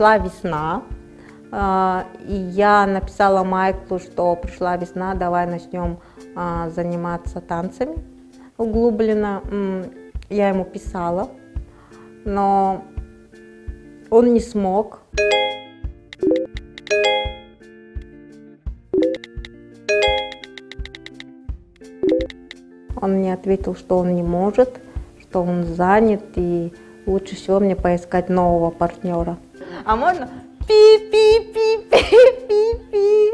пришла весна, и я написала Майклу, что пришла весна, давай начнем заниматься танцами углубленно. Я ему писала, но он не смог. Он мне ответил, что он не может, что он занят, и лучше всего мне поискать нового партнера. А можно пи-пи-пи-пи-пи-пи?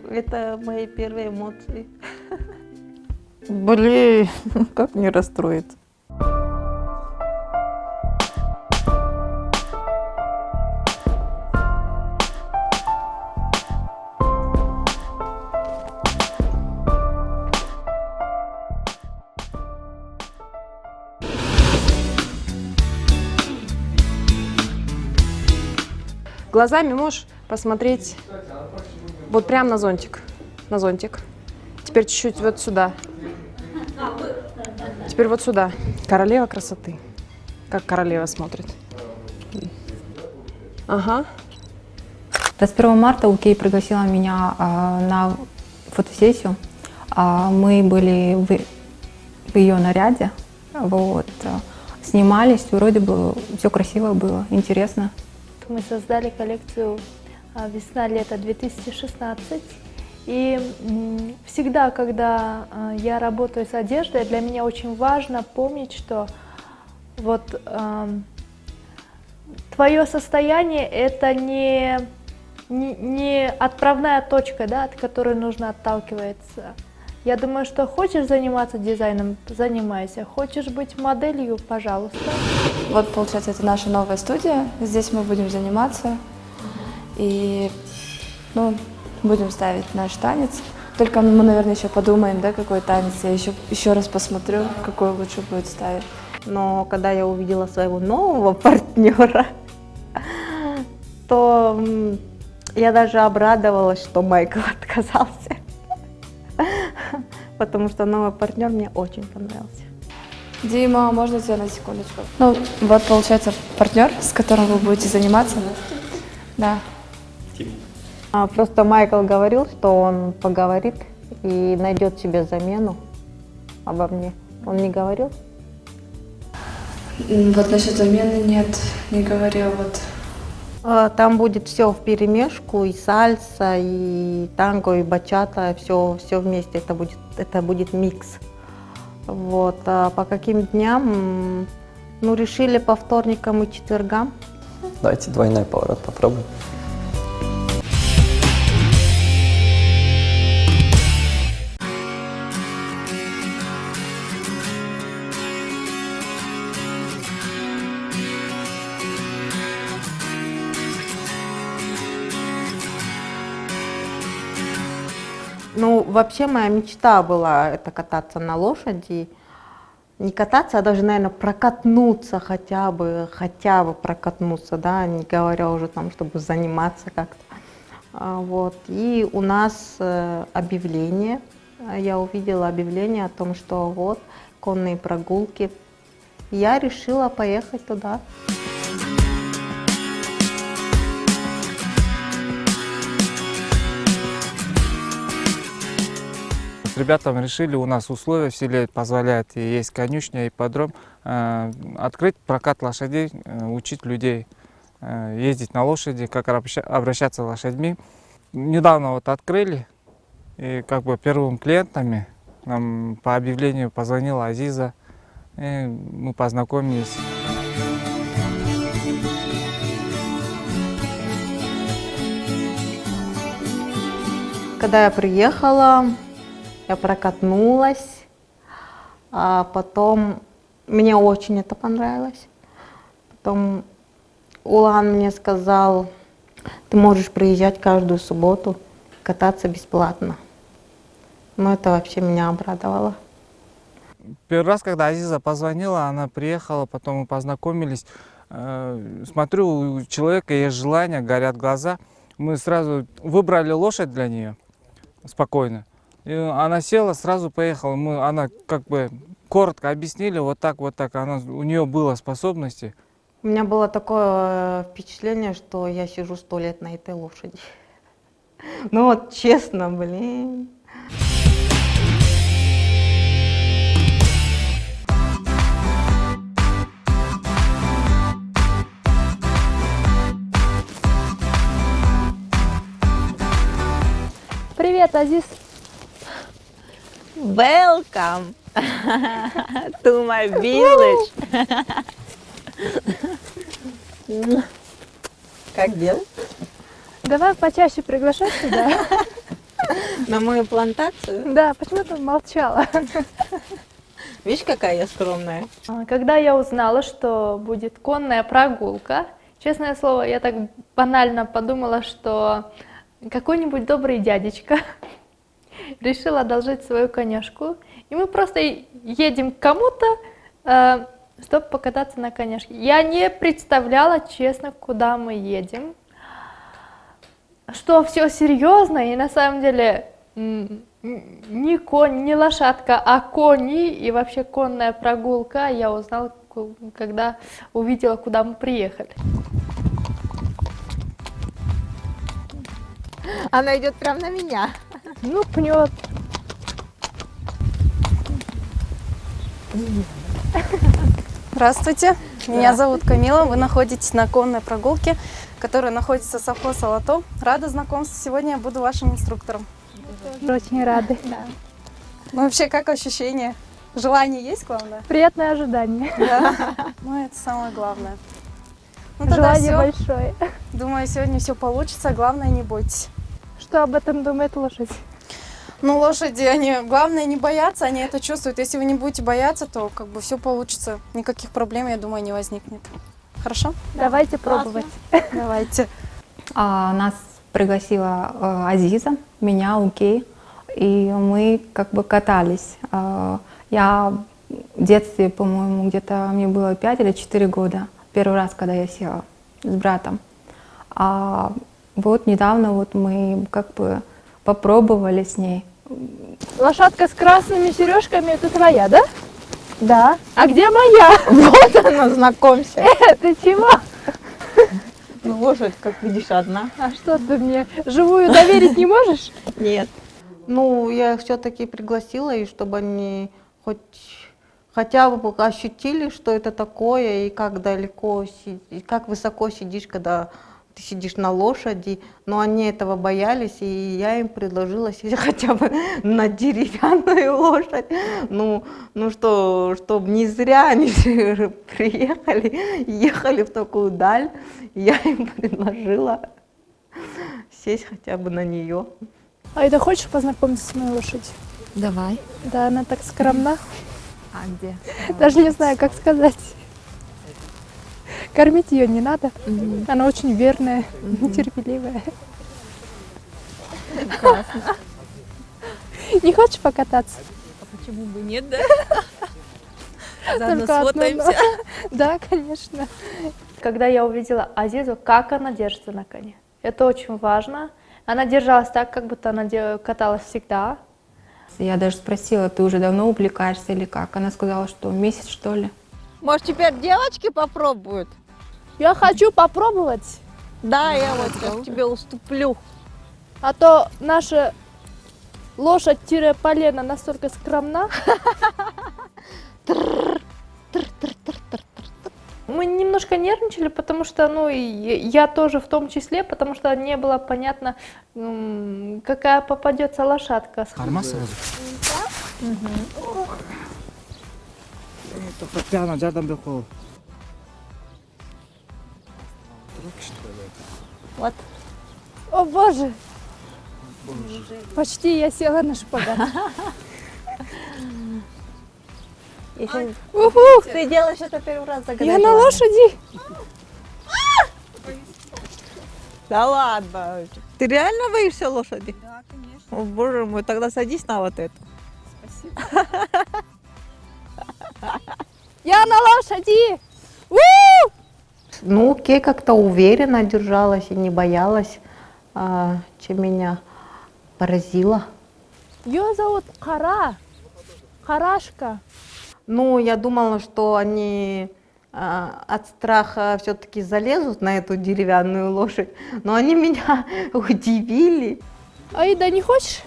Это мои первые эмоции. Блин, как не расстроиться? Глазами можешь посмотреть вот прям на зонтик. На зонтик. Теперь чуть-чуть вот сюда. Теперь вот сюда. Королева красоты. Как королева смотрит. Ага. 21 марта Лукей пригласила меня на фотосессию. Мы были в ее наряде. Вот. Снимались, вроде бы все красиво было, интересно. Мы создали коллекцию «Весна-лето 2016». И всегда, когда я работаю с одеждой, для меня очень важно помнить, что вот твое состояние – это не отправная точка, да, от которой нужно отталкиваться. Я думаю, что хочешь заниматься дизайном – занимайся. Хочешь быть моделью – пожалуйста. Вот, получается, это наша новая студия. Здесь мы будем заниматься и, будем ставить наш танец. Только мы, наверное, еще подумаем, да, какой танец. Я еще раз посмотрю, какой лучше будет ставить. Но когда я увидела своего нового партнера, то я даже обрадовалась, что Майкл отказался. Потому что новый партнер мне очень понравился. Дима, можно тебя на секундочку? Вот, получается, партнер, с которым вы будете заниматься. Да. Просто Майкл говорил, что он поговорит и найдет себе замену обо мне. Он не говорил? Вот насчет замены нет, не говорил. Вот. Там будет все вперемешку, и сальса, и танго, и бачата, все вместе, это будет микс. Вот. А по каким дням? Решили по вторникам и четвергам. Давайте двойной поворот попробуем. Вообще моя мечта была это кататься на лошади. Не кататься, а даже, наверное, прокатнуться хотя бы прокатнуться, да, не говоря уже там, чтобы заниматься как-то. Вот. И у нас объявление, я увидела объявление о том, что вот конные прогулки. Я решила поехать туда. С ребятами решили, у нас условия в селе позволяют, и есть конюшня, ипподром, открыть прокат лошадей, учить людей ездить на лошади, как обращаться с лошадьми. Недавно вот открыли, и первыми клиентами нам по объявлению позвонила Азиза, и мы познакомились. Когда я приехала, я прокатнулась, а потом мне очень это понравилось. Потом Улан мне сказал, ты можешь приезжать каждую субботу, кататься бесплатно. Это вообще меня обрадовало. Первый раз, когда Азиза позвонила, она приехала, потом мы познакомились. Смотрю, у человека есть желание, горят глаза. Мы сразу выбрали лошадь для нее спокойно. И она села, сразу поехала. Она коротко объяснили, вот так. У нее было способности. У меня было такое впечатление, что я сижу 100 лет на этой лошади. Ну вот честно, блин. Привет, Азиз. Welcome to my village. Как дела? Давай почаще приглашай сюда. На мою плантацию? Да, почему ты молчала? Видишь, какая я скромная? Когда я узнала, что будет конная прогулка, честное слово, я так банально подумала, что какой-нибудь добрый дядечка решил одолжить свою коняшку, и мы просто едем к кому-то, чтобы покататься на коняшке. Я не представляла, честно, куда мы едем, что все серьезно, и на самом деле не конь, не лошадка, а кони, и вообще конная прогулка я узнала, когда увидела, куда мы приехали. Она идет прямо на меня. Ну, пнет. Здравствуйте, меня зовут Камила, вы находитесь на конной прогулке, которая находится в совхозе Алато. Рада знакомству, сегодня я буду вашим инструктором. Очень рады. Ну вообще, как ощущения? Желание есть, главное? Приятное ожидание. Да. Ну это самое главное. Ну тогда Желание все. большое. Думаю, сегодня все получится, главное не бойтесь. Что об этом думает лошадь? Ну лошади, они, главное не бояться, они это чувствуют. Если вы не будете бояться, то как бы все получится. Никаких проблем, я думаю, не возникнет. Хорошо? Давайте пробовать. Давайте. Нас пригласила Азиза, меня, Укей, и мы как бы катались. Я в детстве, по-моему, где-то мне было 5 или 4 года, первый раз, когда я села с братом. А вот недавно вот мы как бы попробовали с ней. Лошадка с красными сережками, это твоя, да? Да. А где моя? Вот она, знакомься. Ты чего? Ну, лошадь, как видишь, одна. А что ты мне живую доверить не можешь? Нет. Ну, я их все-таки пригласила, и чтобы они хотя бы ощутили, что это такое, и как далеко, и как высоко сидишь, когда ты сидишь на лошади. Но они этого боялись, и я им предложила сесть хотя бы на деревянную лошадь. Ну что, чтобы не зря они приехали, ехали в такую даль, я им предложила сесть хотя бы на нее. Айда, хочешь познакомиться с моей лошадью? Давай. Да, она так скромна. А где? Даже не знаю, как сказать. Кормить ее не надо. Она очень верная, терпеливая. Классно. Не хочешь покататься? Почему бы нет, да? Только одно, да, конечно. Когда я увидела Азизу, как она держится на коне, это очень важно. Она держалась так, как будто она каталась всегда. Я даже спросила, ты уже давно увлекаешься или как? Она сказала, что месяц, что ли. Может, теперь девочки попробуют? Я хочу попробовать, Да, я вот сейчас тебе уступлю. а то наша лошадь-полена настолько скромна. Мы немножко нервничали, потому что, ну, и я тоже в том числе, потому что не было понятно, какая попадется лошадка. Вот. О боже! Почти я села на шпагат. Если Уху! ты делаешь это первый раз, загадай Я на желание. лошади! Да ладно. Ты реально боишься лошади? Да, конечно. О, боже мой, тогда садись на вот эту. Я на лошади! Ну, Кей как-то уверенно держалась и не боялась, чем меня поразило. Ее зовут Кара. Карашка. Ну, я думала, что они от страха все-таки залезут на эту деревянную лошадь, но они меня удивили. Аида, не хочешь?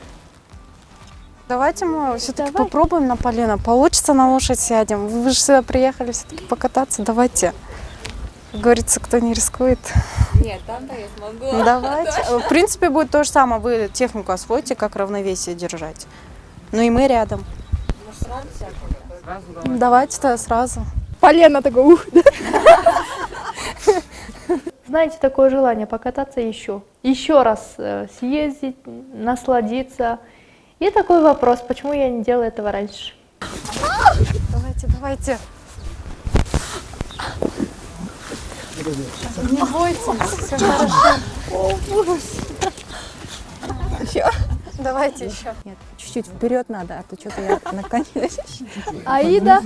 Давайте мы все-таки попробуем на Полина. Получится, на лошадь сядем. Вы же сюда приехали все-таки покататься. Давайте. Как говорится, кто не рискует. Нет, там-то я смогу. Давайте. В принципе, будет то же самое. Вы технику освоите, как равновесие держать. Ну и мы рядом. Давайте-то сразу. Полено такое, ух, да? Знаете, такое желание покататься еще. Еще раз съездить, насладиться. И такой вопрос, почему я не делала этого раньше? Давайте, давайте. Не бойтесь, все хорошо. Еще? Давайте еще. Нет, чуть-чуть вперед надо, а то что-то я наконец. Аида?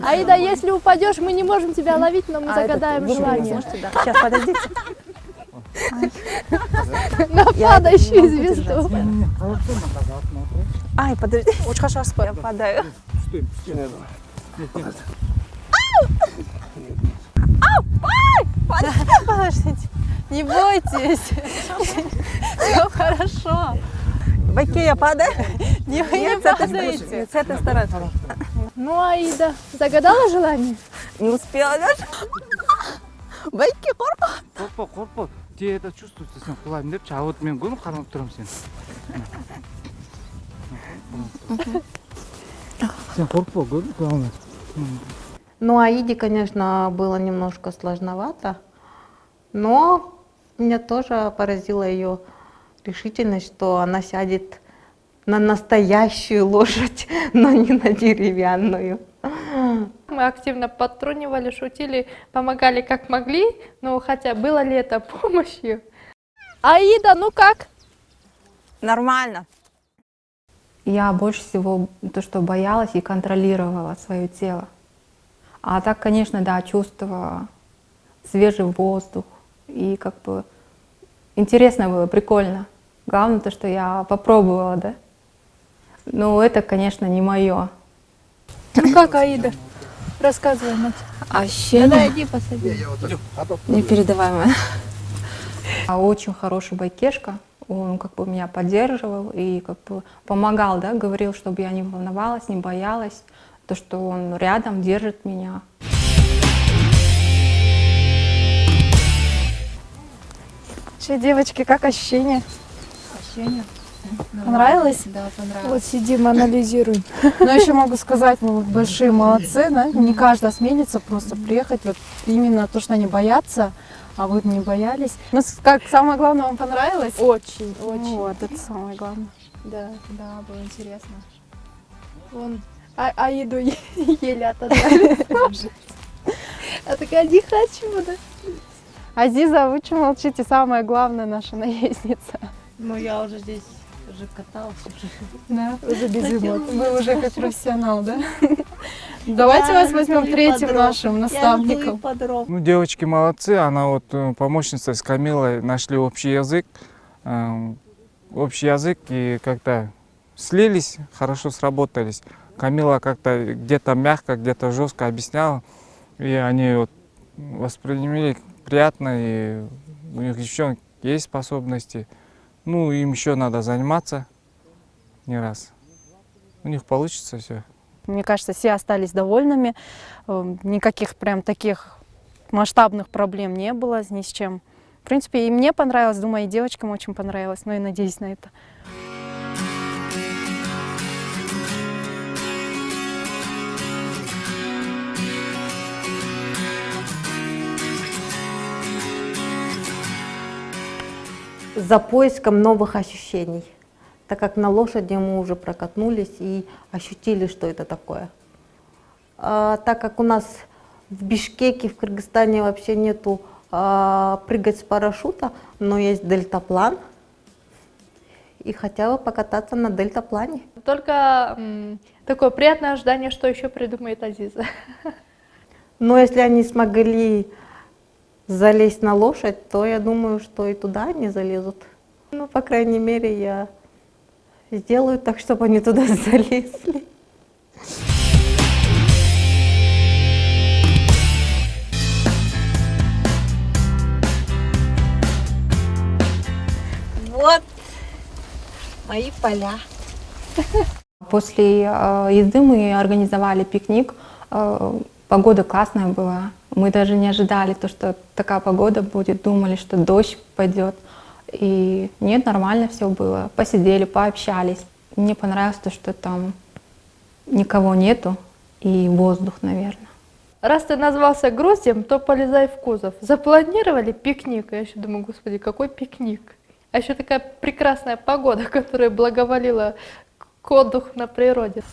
Аида, если упадешь, мы не можем тебя ловить, но мы загадаем желание. Сейчас, подождите. На падающую звезду. Ай, подожди. Очень хорошо спать. Я падаю. Подождите. Не бойтесь. Все хорошо. В байке я падаю? Не падайте. С этой стороны. Ну, Аида, загадала желание? Не успела даже. Байке Корпо, тебе это чувствуется, сен құлаймын деп, а вот мен күн қармап тұрамын сен. Сен қорықпа, көрдің, главное. Ну, Аиде, конечно, было немножко сложновато, но меня тоже поразила ее решительность, что она сядет на настоящую лошадь, но не на деревянную. Мы активно подтрунивали, шутили, помогали как могли, но хотя было ли это помощью? Аида, ну как? Нормально. Я больше всего то, что боялась и контролировала свое тело. А так, конечно, да, чувствовала свежий воздух. И как бы интересно было, прикольно. Главное то, что я попробовала, да. Но это, конечно, не мое. Ну как, Аида? Рассказывай, мать. Ощущение Да, иди посади. непередаваемое. Очень хороший байкешка. Он как бы меня поддерживал и как бы помогал, да, говорил, чтобы я не волновалась, не боялась. То, что он рядом держит меня. Че, девочки, как ощущения? Понравилось? Да, понравилось. Вот сидим, анализируем. Но еще могу сказать, мы большие молодцы, да? Не каждый осмелится просто приехать. Вот именно то, что они боятся, а вы не боялись. Ну, как самое главное, вам понравилось? Очень, очень. Вот, это самое главное. Да. Да, было интересно. Вон, Аиду еле отодрали. А такая, не хочу, да? Азиза, вы что молчите? Самая главная наша наездница. Ну, я уже здесь уже каталась. Да, уже без эмоций. Вы уже как профессионал, да? Давайте вас возьмем третьим нашим наставником. Ну, девочки молодцы, она вот помощница с Камилой нашли общий язык и как-то слились, хорошо сработались. Камила как-то где-то мягко, где-то жестко объясняла, и они вот восприняли приятно, и у них еще есть способности. Ну, им еще надо заниматься не раз. У них получится все. Мне кажется, все остались довольными. Никаких прям таких масштабных проблем не было ни с чем. В принципе, и мне понравилось, думаю, и девочкам очень понравилось. Ну и надеюсь на это. За поиском новых ощущений, так как на лошади мы уже прокатнулись и ощутили, что это такое. Так как у нас в Бишкеке, в Кыргызстане вообще нету прыгать с парашюта, но есть дельтаплан, и хотела покататься на дельтаплане. Только такое приятное ожидание, что еще придумает Азиза. Но если они смогли залезть на лошадь, то я думаю, что и туда они залезут. Ну, по крайней мере, я сделаю так, чтобы они туда залезли. Мои поля. После езды мы организовали пикник. Погода классная была. Мы даже не ожидали, что такая погода будет. Думали, что дождь пойдет. И нет, нормально все было. Посидели, пообщались. Мне понравилось то, что там никого нету. И воздух, наверное. Раз ты назвался Груздем, то полезай в кузов. Запланировали пикник. Я еще думаю, господи, какой пикник? А еще такая прекрасная погода, которая благоволила к отдыху на природе.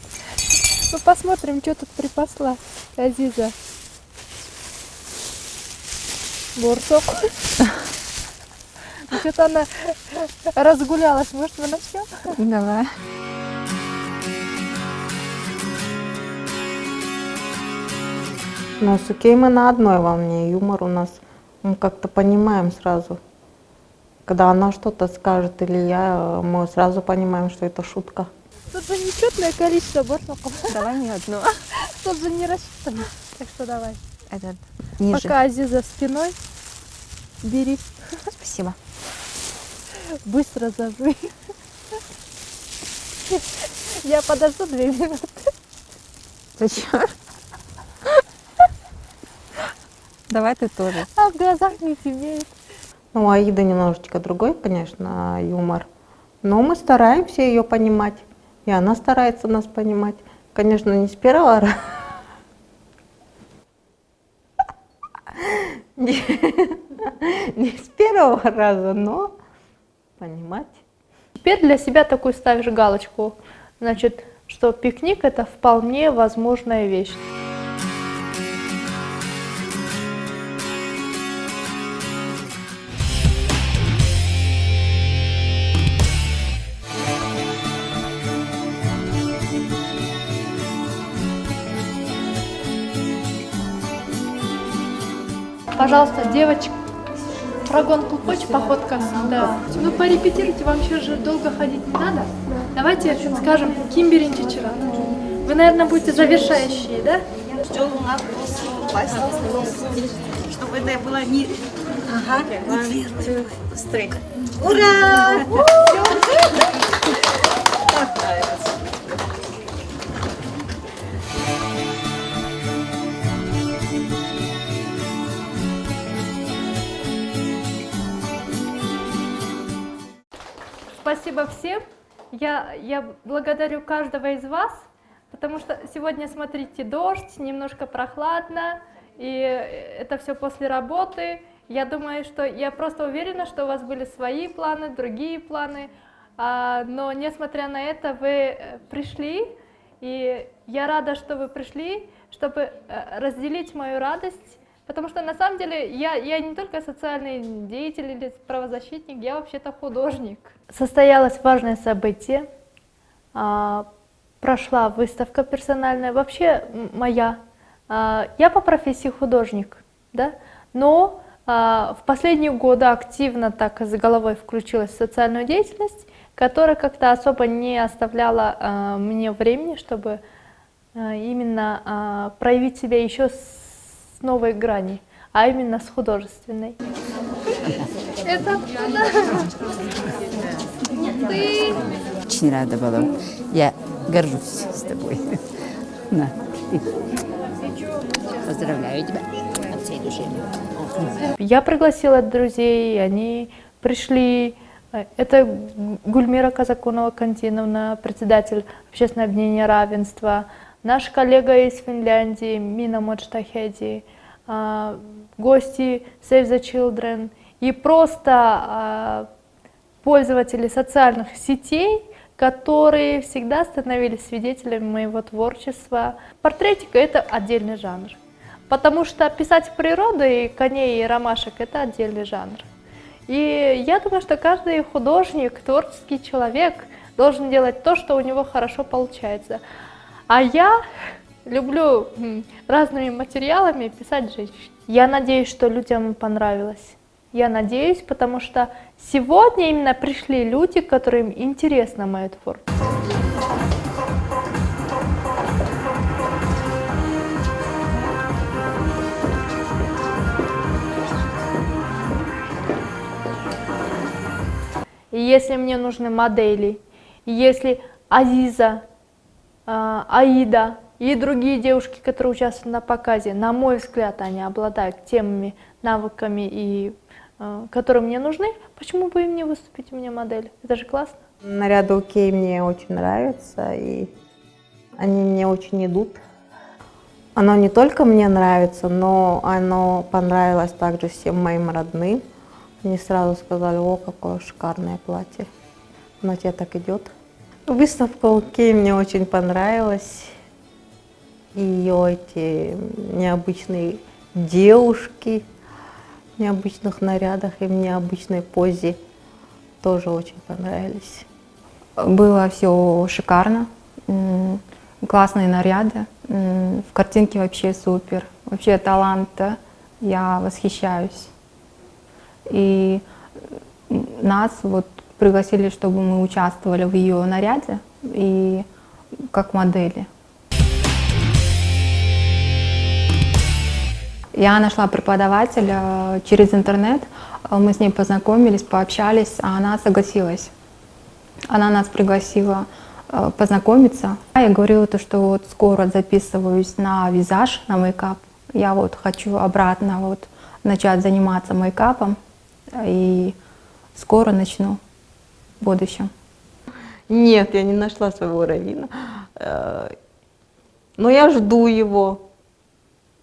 Ну, посмотрим, что тут припасла Азиза. Бурсок. Что-то она разгулялась. Может, мы начнем? Давай. Но с Укей мы на одной волне. Юмор у нас, мы как-то понимаем сразу. Когда она что-то скажет или я, мы сразу понимаем, что это шутка. Тут же нечетное количество бурсоков. Давай не одну. Тут же не рассчитано. Так что давай. Этот ниже. Пока Азиза спиной, бери. Спасибо. Быстро зажуй. Я подожду 2 минуты. Зачем? Давай ты тоже. А в глазах не темнеет. Ну, у Аиды немножечко другой, конечно, юмор. Но мы стараемся ее понимать. И она старается нас понимать. Конечно, не с первого раза. Не с первого раза, но понимать. Теперь для себя такую ставишь галочку. Значит, что пикник — это вполне возможная вещь. Пожалуйста, девочек, прогонку хочешь, походка? Да. Ну, порепетируйте, вам еще же долго ходить не надо. Давайте скажем Кимберин Чичерат. Вы, наверное, будете завершающие, да? Чтобы это было не... Ага, стрейк. Ура! Спасибо всем. Я благодарю каждого из вас, потому что сегодня, смотрите, дождь, немножко прохладно, и это все после работы. Я думаю, что я просто уверена, что у вас были свои планы, другие планы, но несмотря на это вы пришли, и я рада, что вы пришли, чтобы разделить мою радость. Потому что на самом деле я не только социальный деятель или правозащитник, я вообще-то художник. Состоялось важное событие, прошла выставка персональная, вообще моя. Я по профессии художник, да? Но в последние годы активно так с головой включилась в социальную деятельность, которая как-то особо не оставляла мне времени, чтобы именно проявить себя еще с новой грани, а именно с художественной. Это ты. Очень рада была. Я горжусь с тобой. На, ты. Поздравляю тебя от всей души. Я пригласила друзей, они пришли. Это Гульмира Казакунова-Кантиновна, председатель общественного объединения равенства, наш коллега из Финляндии Мина Моджтахеди, гости Save the Children и просто пользователи социальных сетей, которые всегда становились свидетелями моего творчества. Портретика — это отдельный жанр, потому что писать природу и коней, и ромашек — это отдельный жанр. И я думаю, что каждый художник, творческий человек должен делать то, что у него хорошо получается. А я люблю разными материалами писать женщин. Я надеюсь, что людям понравилось. Я надеюсь, потому что сегодня именно пришли люди, которым интересно мое творчество. И если мне нужны модели И если Азиза, Аида и другие девушки, которые участвуют на показе, на мой взгляд, они обладают теми навыками, которые мне нужны, почему бы им не выступить у меня модель? Это же классно. Наряды Окей мне очень нравятся, и они мне очень идут. Оно не только мне нравится, но оно понравилось также всем моим родным. Они сразу сказали: о, какое шикарное платье, оно тебе так идет. Выставка Окей мне очень понравилась. Ее эти необычные девушки в необычных нарядах и в необычной позе тоже очень понравились. Было все шикарно, классные наряды, в картинке вообще супер, вообще талант, я восхищаюсь. И нас вот пригласили, чтобы мы участвовали в ее наряде и как модели. Я нашла преподавателя через интернет, мы с ней познакомились, пообщались, а она согласилась. Она нас пригласила познакомиться. Я говорила, что вот скоро записываюсь на визаж, на мейкап. Я вот хочу обратно вот начать заниматься мейкапом и скоро начну в будущем. Нет, я не нашла своего раввина, но я жду его.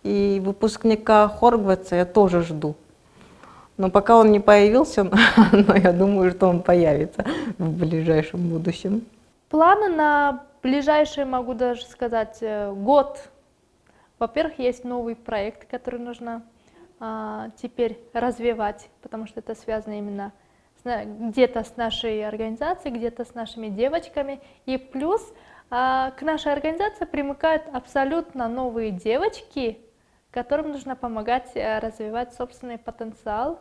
И выпускника Хоргватса я тоже жду. Но пока он не появился, но я думаю, что он появится в ближайшем будущем. Планы на ближайший, могу даже сказать, год. Во-первых, есть новый проект, который нужно теперь развивать, потому что это связано именно где-то с нашей организацией, где-то с нашими девочками. И плюс к нашей организации примыкают абсолютно новые девочки, которым нужно помогать развивать собственный потенциал.